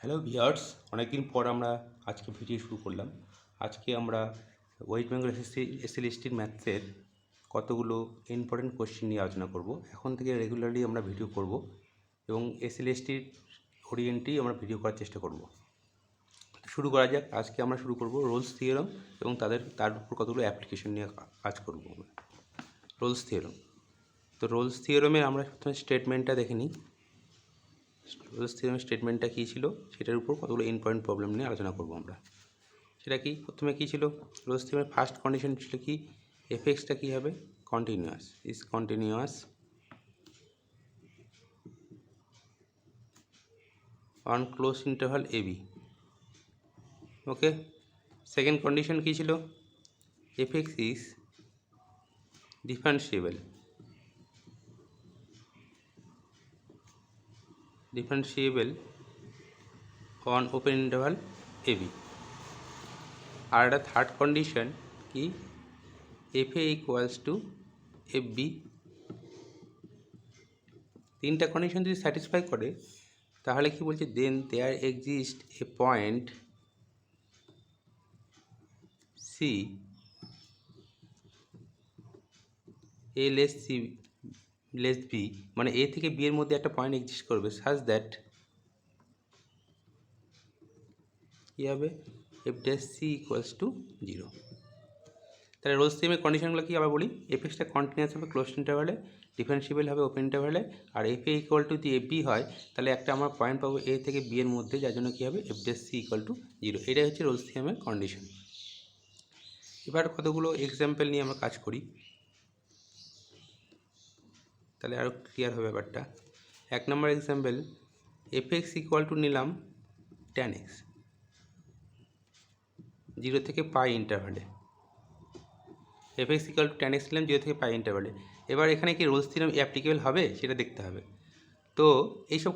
Hello viewers, অনেকদিন পর আমরা আজকে ভিডিও শুরু করলাম। আজকে আমরা ওয়েস্ট বেঙ্গল এসএলএসটির ম্যাথসের কতগুলো ইম্পর্টেন্ট কোশ্চেন নিয়ে আলোচনা করব। এখন থেকে রেগুলারলি আমরা ভিডিও করব এবং এসএলএসটির ওরিয়েন্টেই আমরা ভিডিও করার চেষ্টা করব। শুরু করা যাক। আজকে আমরা শুরু করব রোলস থিওরাম এবং তার উপর কতগুলো অ্যাপ্লিকেশন নিয়ে কাজ করব। Rolle's theorem. তো রোলস থিওরামের আমরা প্রথমে স্টেটমেন্টটা দেখে নিই। রোলস থিওরামের স্টেটমেন্টটা কী ছিল সেটার উপর কতগুলো ইম্পর্টেন্ট প্রবলেম নিয়ে আলোচনা করব আমরা। সেটা কি, প্রথমে কী ছিল রোলস থিওরামের ফার্স্ট কন্ডিশন ছিল কি, এফএক্সটা কী হবে, continuous, is continuous on close interval AB. Okay, second condition কী ছিল, F X is differentiable on open interval AB. আর একটা থার্ড কন্ডিশন কি, F A equals to F B. তিনটা কন্ডিশন যদি স্যাটিসফাই করে তাহলে কি বলছে, then there exist a point C A less B, মানে এ থেকে বি এর মধ্যে একটা পয়েন্ট এক্সিস্ট করবে সাজ দ্যাট কী হবে, F dash C equals to 0। তাহলে রোলস থিওরামের কন্ডিশনগুলো কি আবার বলি, এফএক্সটা কন্টিনিউয়াস হবে ক্লোজ ইন্টারভালে, ডিফারেন্সিয়েবল হবে ওপেন ইন্টারভালে, আর এফ এ ইকুয়াল টু যদি এফ বি হয় তাহলে একটা আমার পয়েন্ট পাবো এ থেকে বি এর মধ্যে, যার জন্য কী হবে, F dash c equal to 0। এটাই হচ্ছে রোলস থিওরামের কন্ডিশন। এবার কতগুলো এক্সাম্পল নিয়ে আমরা কাজ করি, তাহলে আরও ক্লিয়ার হবে ব্যাপারটা। 1 number example, F X equal to নিলাম ট্যান এক্স, 0 থেকে পাই ইন্টারভালে। F X equal to tan X নিলাম 0 থেকে পাই ইন্টারভালে। এবার এখানে কি রোলস থিওরাম অ্যাপ্লিকেবল হবে সেটা দেখতে হবে। তো এইসব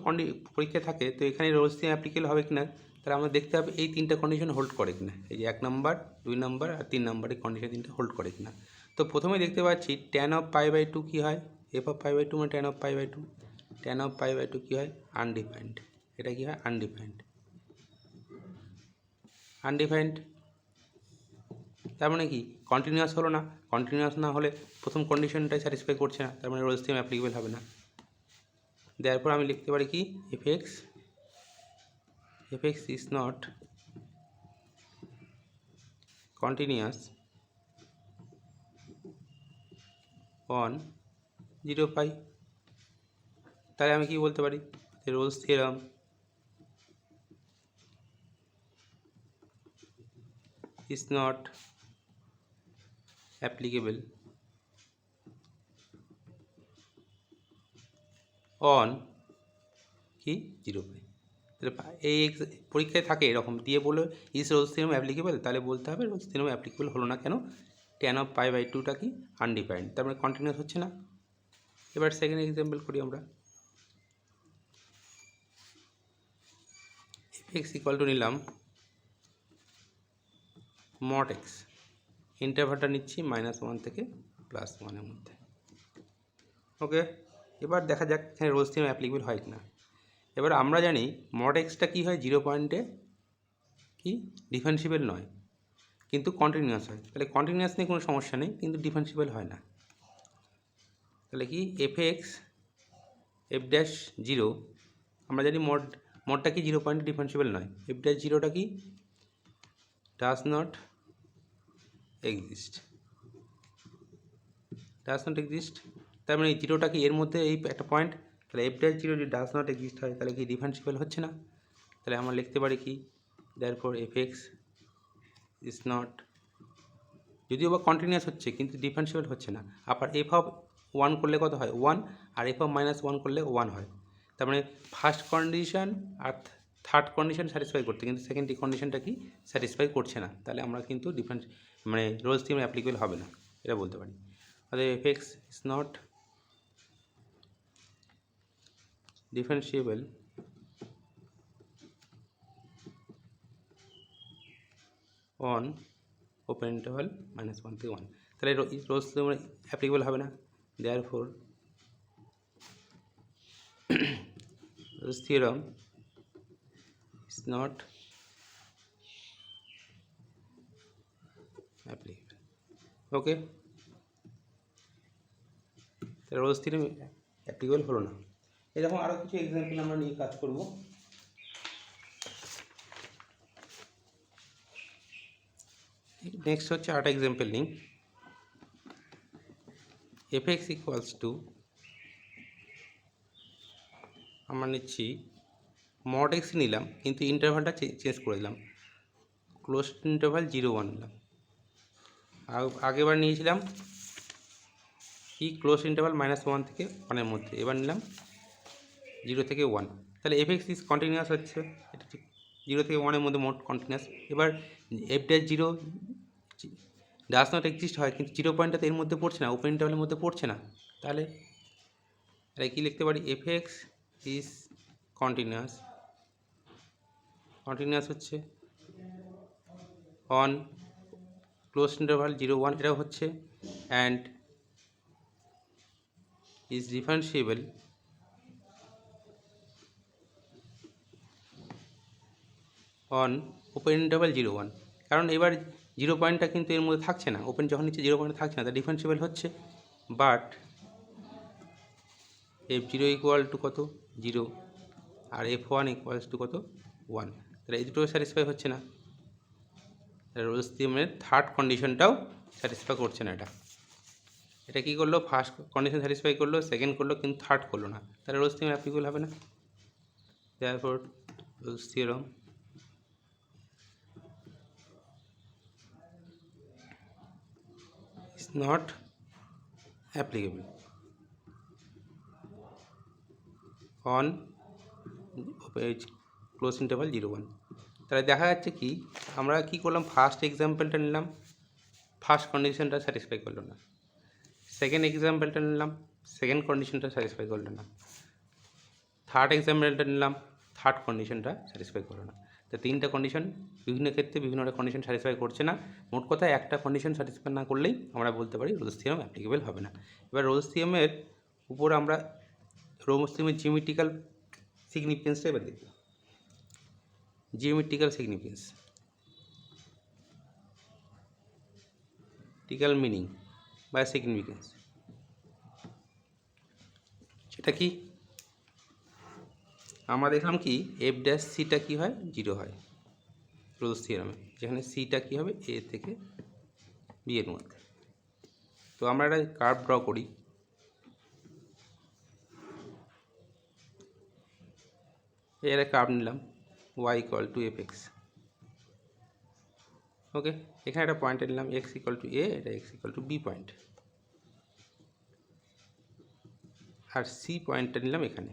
পরীক্ষা থাকে, তো এখানে রোলস থিওরাম অ্যাপ্লিকেবল হবে কিনা তাহলে আমরা দেখতে হবে এই তিনটা কন্ডিশন হোল্ড করে কিনা। এই যে 1 নম্বর, 2 নম্বর আর 3 নম্বরের কন্ডিশন তিনটা হোল্ড করে কিনা। তো প্রথমে দেখতে পাচ্ছি ট্যান অফ পাই বাই 2 কী হয়, এফ অফ পাই বাই 2 মানে tan of pi by 2। Tan of pi by 2 কী হয়, আনডিফাইন্ড। এটা কী হয়, আনডিফাইন্ড। তার মানে কি, কন্টিনিউয়াস হলো না। কন্টিনিউয়াস না হলে প্রথম কন্ডিশনটাই স্যাটিসফাই করছে না, তার মানে রোলস থিওরাম অ্যাপ্লিকেবল হবে না। তারপর আমি লিখতে পারি কি, f x is not continuous on 0 pi. তাহলে আমি কি বলতে পারি, Rolle's theorem is not applicable on কি 0 পাই। তাহলে এই পরীক্ষায় থাকে এরকম দিয়ে বলে ইজ রোলস থিওরাম অ্যাপ্লিকেবল, তাহলে বলতে হবে রোলস থিওরাম অ্যাপ্লিকেবল হলো না কেন, ট্যান অফ পাই বাই 2টা কি আনডিফাইন্ড, তার মানে কন্টিনিউয়াস হচ্ছে না। এবার সেকেন্ড এক্সাম্পল করি আমরা, এফ এক্স ইকুয়াল টু নিলাম মড এক্স, ইন্টারভালটা নিচ্ছি -1 থেকে +1 মধ্যে। ওকে, এবার দেখা যাক এখানে রোলস থিওরাম অ্যাপ্লিকেবল হয় কিনা। এবার আমরা জানি মড এক্সটা কী হয়, 0 পয়েন্টে কি ডিফারেন্সিবল নয় কিন্তু কন্টিনিউয়াস হয়। তাহলে কন্টিনিউয়াস নিয়ে কোনো সমস্যা নেই, কিন্তু ডিফারেন্সিবল হয় না। তাহলে কি এফ এক্স এফ ড্যাশ 0, আমরা জানি মডটা কি 0 পয়েন্টে ডিফারেন্সিবল নয়, এফ ড্যাশ 0টা কি ডাজ নট এক্সিস্ট। তার মানে 0টা কি এর মধ্যে এই একটা পয়েন্ট, তাহলে এফ ড্যাশ 0 যদি ডাজ নট এক্সিস্ট হয় তাহলে কি ডিফারেন্সিবল হচ্ছে না। তাহলে আমরা লিখতে পারি কি, therefore F x is not, যদিও বা কন্টিনিউয়াস হচ্ছে কিন্তু ডিফারেন্সিবল হচ্ছে না। আবার এফ অফ 1 করলে কত হয় 1, আর এফ অফ -1 করলে 1 হয়। তার মানে ফার্স্ট কন্ডিশন আর থার্ড কন্ডিশন স্যাটিসফাই করতে, কিন্তু সেকেন্ড কন্ডিশনটা কি স্যাটিসফাই করছে না, তাহলে আমরা কিন্তু মানে রোলস থিওরাম অ্যাপ্লিকেবল হবে না, এটা বলতে পারি। অর্থাৎ f x is not differentiable on open interval -1 থেকে 1, তাহলে রোলস থিওরাম অ্যাপ্লিকেবল হবে না। Therefore Rolle's theorem is not applicable. Okay, তাহলে রোলস থিওরেম অ্যাপ্লিকেবল হলো না। এরকম আরও কিছু এক্সাম্পল আমরা নিয়ে কাজ করব। নেক্সট হচ্ছে আরেকটা এক্সাম্পল নিই। fx ইকুয়ালস টু, আমরা নিচ্ছি মড এক্স নিলাম, কিন্তু ইন্টারভালটা চেঞ্জ করে দিলাম, ক্লোজ ইন্টারভাল 0-1 নিলাম। আগেবার নিয়েছিলাম কি ক্লোজ ইন্টারভাল -1 থেকে 1-এর মধ্যে, এবার নিলাম 0 থেকে 1। তাহলে fx ইজ কন্টিনিউয়াস হচ্ছে, এটা ঠিক 0 থেকে 1-এর মধ্যে মোট কন্টিনিউয়াস। এবার f'0 ডাজ নট এক্সিস্ট হয়, কিন্তু 0 পয়েন্টটা এর মধ্যে পড়ছে না, ওপেন ইন্টারভালের মধ্যে পড়ছে না। তাহলে এটা কী লিখতে পারি, fx ইজ কন্টিনিউয়াস, কন্টিনিউয়াস হচ্ছে অন ক্লোজ ইন্টারভাল 0-1, এটাও হচ্ছে, and is differentiable on open interval 0-1। কারণ এবার 0 পয়েন্টটা কিন্তু এর মধ্যে থাকছে না, ওপেন যখন নিচ্ছে 0 পয়েন্টে থাকছে না, তা ডিফারেন্সিয়েবল হচ্ছে। বাট f0 ইকুয়াল টু কত 0, আর f1 ইকুয়ালস টু কত 1। তাহলে এই দুটো স্যাটিসফাই হচ্ছে না, রোলস থিওরেমের থার্ড কন্ডিশনটাও স্যাটিসফাই করছে না। এটা কী করলো, ফার্স্ট কন্ডিশন স্যাটিসফাই করলো, সেকেন্ড করলো, কিন্তু থার্ড করলো না, তাহলে রোলস থিওরেম অ্যাপ্লিকেবল হবে না। Therefore Rolle's theorem is not applicable on close interval 0-1। তাহলে দেখা যাচ্ছে কি, আমরা কি করলাম, ফার্স্ট এক্সাম্পলটা নিলাম, ফার্স্ট কন্ডিশনটা স্যাটিসফাই করলো না। সেকেন্ড এক্সাম্পলটা নিলাম, সেকেন্ড কন্ডিশনটা স্যাটিসফাই করলো না। থার্ড এক্সাম্পলটা নিলাম, থার্ড কন্ডিশনটা স্যাটিসফাই করলো না। তো তিনটা কন্ডিশন বিভিন্ন ক্ষেত্রে বিভিন্ন কন্ডিশন স্যাটিসফাই করছে না। মোট কথা একটা কন্ডিশন স্যাটিসফাই না করলেই আমরা বলতে পারি রোলস থিওরেম অ্যাপ্লিকেবল হবে না। এবার রোলস থিওরেমের উপর আমরা রোলস থিওরেমের জিওমেট্রিক্যাল সিগনিফিকেন্সটা এবার দেখব। জিওমেট্রিক্যাল সিগনিফিকেন্স, টিক্যাল মিনিং বা সিগনিফিকেন্স, সেটা কি আমরা দেখলাম কি f'(c)টা কী হয়, 0 হয় রোলস থিওরেমে, যেখানে সিটা কী হবে এ থেকে বি এর মধ্যে। তো আমরা একটা কার্ভ ড্র করি, এর কার্ভ নিলাম y equal to fx। Okay, এখানে একটা পয়েন্ট নিলাম x ইকুয়াল টু a, এটা x equal to b point, আর c পয়েন্টটা নিলাম এখানে,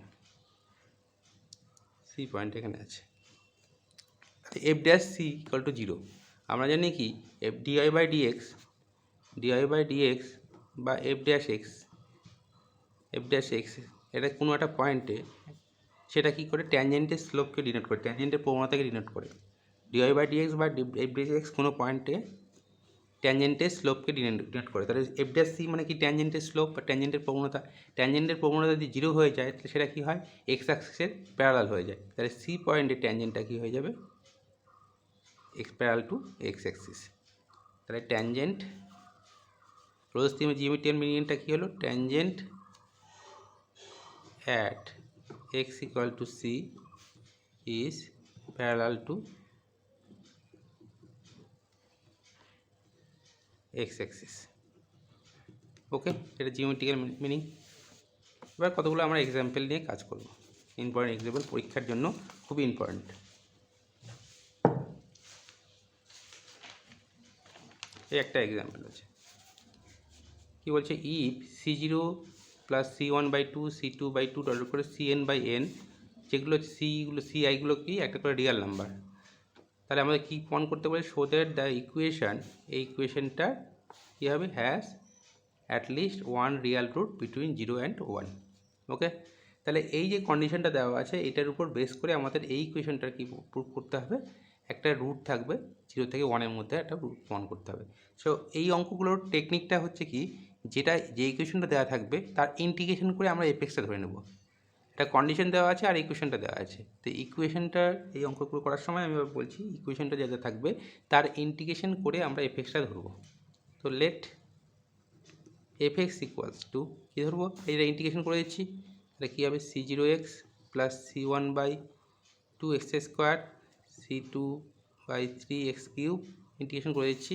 c পয়েন্ট এখানে আছে। f'(c) equal to 0। আমরা জানি কি f dy/dx বা f'(x) এটা কোনো একটা পয়েন্টে, সেটা কী করে, ট্যানজেন্টের স্লোপকে ডিনোট করে, ট্যানজেন্টের প্রবণতাকে ডিনোট করে। dy/dx বা f'(x) কোনো পয়েন্টে ট্যানজেন্টের স্লোপকে ডিনোট করে। তাহলে f'(c) মানে কি, ট্যানজেন্টের স্লোপ বা ট্যানজেন্টের প্রবণতা। ট্যানজেন্টের প্রবণতা যদি 0 হয়ে যায়, তাহলে সেটা কী হয়, এক্স অ্যাক্সিসের প্যারালাল হয়ে যায়। তাহলে c পয়েন্টের ট্যানজেন্টটা কী হয়ে যাবে, x parallel to x Axis. তাহলে ট্যানজেন্ট, রোলস থিওরেমের জিওমেট্রিক্যাল মিনিংটা কী হলো, tangent at x equal to c is parallel to x axis। ওকে, এটা জিওমেট্রিক্যাল মিনিং। এবার কতগুলো আমরা এক্সাম্পল নিয়ে কাজ করব, ইম্পর্টেন্ট এক্সাম্পল, পরীক্ষার জন্য খুবই ইম্পর্টেন্ট। এই একটা এক্সাম্পল আছে, কি বলছে, if c0 plus c1/2 c2/2 dot করে cn/n, যেগুলো ci-গুলো কি একটা করে রিয়াল নাম্বার। তাহলে আমাদের কী প্রমাণ করতে পারি, শো দ্যাট দ্য ইকুয়েশান, এই ইকুয়েশানটা কী হবে, has at least one real root between 0 and 1। Okay, তাহলে এই যে কন্ডিশনটা দেওয়া আছে, এটার উপর বেস করে আমাদের এই ইকুয়েশনটার কি প্রুভ করতে হবে, একটা রুট থাকবে 0 থেকে 1-এর মধ্যে, একটা রুট প্রমাণ করতে হবে। সো এই অঙ্কগুলোর টেকনিকটা হচ্ছে কি, যে ইকুয়েশনটা দেওয়া থাকবে তার ইন্টিগ্রেশন করে আমরা এফএক্সটা ধরে নেব। একটা কন্ডিশন দেওয়া আছে আর ইকুয়েশনটা দেওয়া আছে। তো ইকুয়েশনটার এই অঙ্কগুলো করার সময় আমি বলছি ইকুয়েশনটা যা যা থাকবে তার ইন্টিগ্রেশন করে আমরা এফএক্সটা ধরবো। তো লেট এফএক্স ইকুয়ালস টু কী ধরবো, এটা ইন্টিগ্রেশন করে দিচ্ছি, তাহলে কী হবে c0x plus c1/2x² c2/3x³ integration করে দিচ্ছি,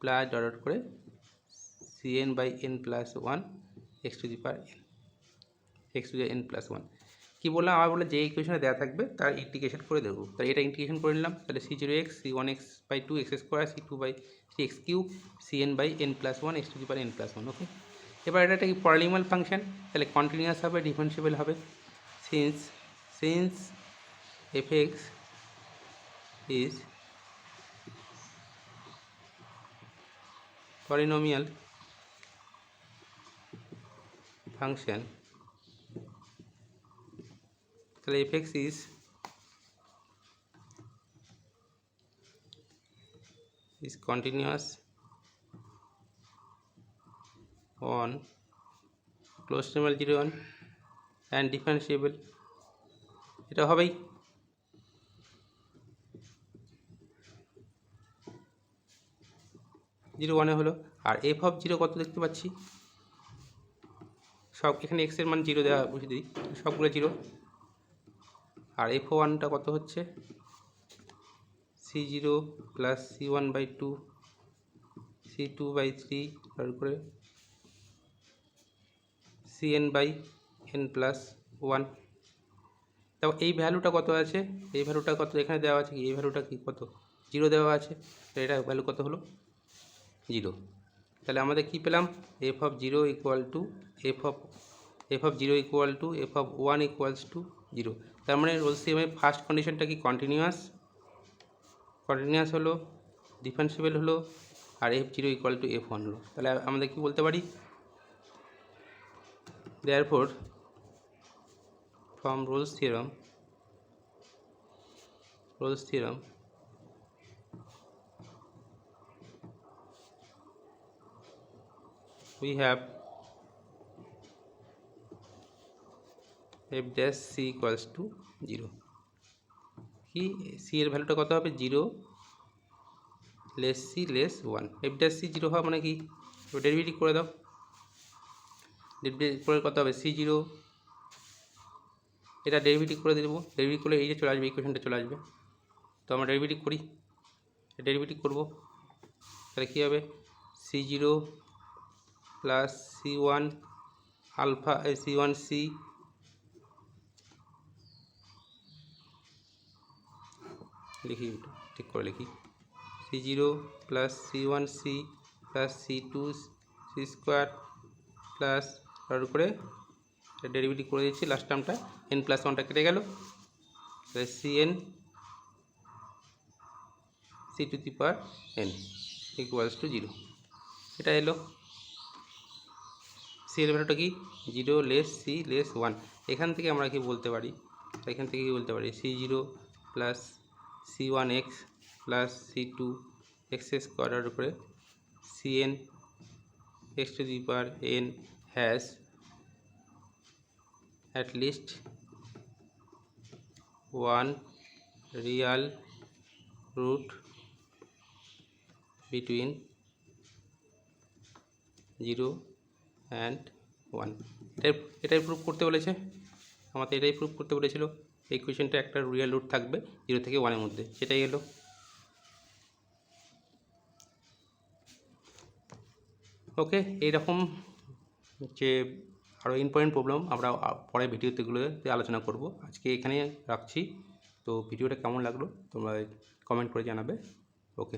প্লাস ডট করে cn/n+1 x⁴n+1 কী বললাম আবার বলে যে ইকুয়েশনে দেওয়া থাকবে তার ইন্টিগ্রেশন করে দেবো। তাহলে এটা ইন্টিগ্রেশন করে নিলাম, তাহলে c0x c1x/2x² c2/3x³ cn/n+1 x⁴n+1। ওকে, এবার এটা একটা কি পলিনোমিয়াল ফাংশন, তাহলে কন্টিনিউয়াস হবে, ডিফারেন্সিয়েবল হবে। Since fx is polynomial function, তাহলে fx is continuous on close to 0 and differentiable, এটা হবেই। জিরো ওয়ানে হলো, আর f(0) কত দেখতে পাচ্ছি, সব এখানে x এর মান 0 দেওয়া বুঝে দিই, সবগুলো 0। আর f(1)টা কত হচ্ছে c0 প্লাস c1/2 c2/3 তারপরে cn/n+1। তাও এই ভ্যালুটা কত আছে, এই ভ্যালুটা কত এখানে দেওয়া আছে, কি এই ভ্যালুটা কি কত 0 দেওয়া আছে, তো এটা ভ্যালু কত হলো 0। তাহলে আমাদের কি পেলাম f(0) equal to f(0) equal to f(1) equals to 0। তার মানে রোলস থিওরামের ফার্স্ট কন্ডিশনটা কি কন্টিনিউয়াস হলো, ডিফারেন্সিয়েবল হলো, আর f(0) ইকুয়াল টু f(1) হলো। তাহলে আমাদের কি বলতে পারি, therefore from Rolle's theorem we have f dash c equals to 0। কি c এর ভ্যালুটা কত হবে 0 less c less 1, f dash c 0 হওয়া মানে কি, ডেরিভেটিভ করে দাও, ডেরিভেটিভ করে কত হবে c0, এটা ডেরিভেটিভ করে দেবো, ডেরিভেটিভ করলে এই যে চলে আসবে, ইকুয়েশনটা চলে আসবে। তো আমরা ডেরিভেটিভ করি, ডেরিভেটিভ করব, তাহলে কী হবে c0 plus c1 alpha c1c লিখি, ঠিক করে লিখি, c0 plus c1c plus c2c² plus তার উপরে ডেরিভেটিভ করে দিচ্ছি, লাস্ট টার্মটা n+1টা কেটে গেল, তাহলে cn c⁴n ইকুয়ালস টু 0। এটা এলো c এর ভ্যালুটা কি 0 লেস c লেস 1। এখান থেকে আমরা কি বলতে পারি, c0 plus c1x plus c2x² উপরে cn x⁴n has at least one real root between 0 and 1। এটাই প্রুফ করতে বলেছে, আমাদের এটাই প্রুফ করতে বলেছিল, এই কোয়েশ্চেনটা একটা রিয়েল রুট থাকবে 0 থেকে 1 এর মধ্যে, সেটাই এলো। ওকে, এইরকম যে আরও ইম্পর্টেন্ট প্রবলেম আমরা পরে ভিডিওতেগুলোতে আলোচনা করব। আজকে এখানে রাখছি। তো ভিডিওটা কেমন লাগলো তোমরা কমেন্ট করে জানাবে। ওকে।